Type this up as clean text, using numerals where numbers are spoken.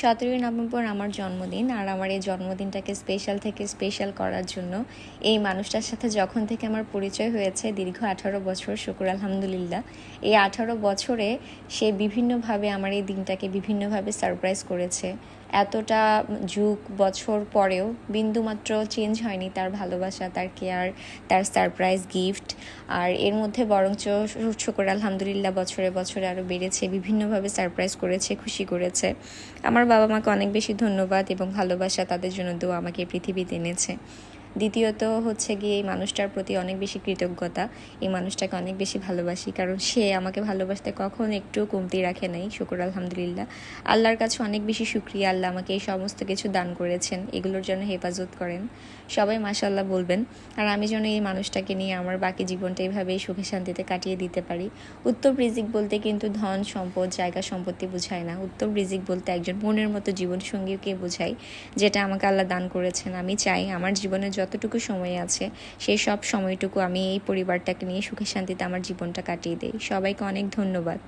17ই November আমার জন্মদিন, আর আমার এই জন্মদিনটাকে স্পেশাল থেকে স্পেশাল করার জন্য এই মানুষটার সাথে যখন থেকে আমার পরিচয় হয়েছে দীর্ঘ 18 বছর, শুকর আলহামদুলিল্লাহ, এই 18 বছরে সে বিভিন্নভাবে আমার এই দিনটাকে বিভিন্নভাবে সারপ্রাইজ করেছে। এতটা যুগ বছর পরেও বিন্দুমাত্র চেঞ্জ হয়নি তার ভালোবাসা, তার কেয়ার, তার সারপ্রাইজ গিফট। আর এর মধ্যে বরঞ্চ শুকর আলহামদুলিল্লাহ বছরে বছরে আরও বেড়েছে, বিভিন্নভাবে সারপ্রাইজ করেছে, খুশি করেছে। আমার বাবা মাকে অনেক বেশি ধন্যবাদ এবং ভালোবাসা, তাদের জন্য দোয়া আমাকে পৃথিবীতে এনেছে। দ্বিতীয়ত হচ্ছে গিয়ে এই মানুষটার প্রতি অনেক বেশি কৃতজ্ঞতা। এই মানুষটাকে অনেক বেশি ভালোবাসি, কারণ সে আমাকে ভালোবাসতে কখনো একটু কমতি রাখে নাই। শুকর আলহামদুলিল্লাহ, আল্লাহর কাছে অনেক বেশি শুকরিয়া। আল্লাহ আমাকে এই সমস্ত কিছু দান করেছেন, এগুলোর জন্য হেফাজত করেন। সবাই মাশাআল্লাহ বলবেন। আর আমি যেন এই মানুষটাকে নিয়ে আমার বাকি জীবনটা এইভাবেই সুখে শান্তিতে কাটিয়ে দিতে পারি। উত্তম রিজিক বলতে কিন্তু ধন সম্পদ, জায়গা সম্পত্তি বোঝায় না। উত্তম রিজিক বলতে একজন মনের মতো জীবনসঙ্গীকে বোঝায়, যেটা আমাকে আল্লাহ দান করেছেন। আমি চাই আমার জীবনে যতটুকু সময় আছে সেই সব সময়টুকু আমি এই পরিবারটাকে নিয়ে সুখে শান্তিতে আমার জীবনটা কাটিয়ে দিই। সবাইকে অনেক ধন্যবাদ।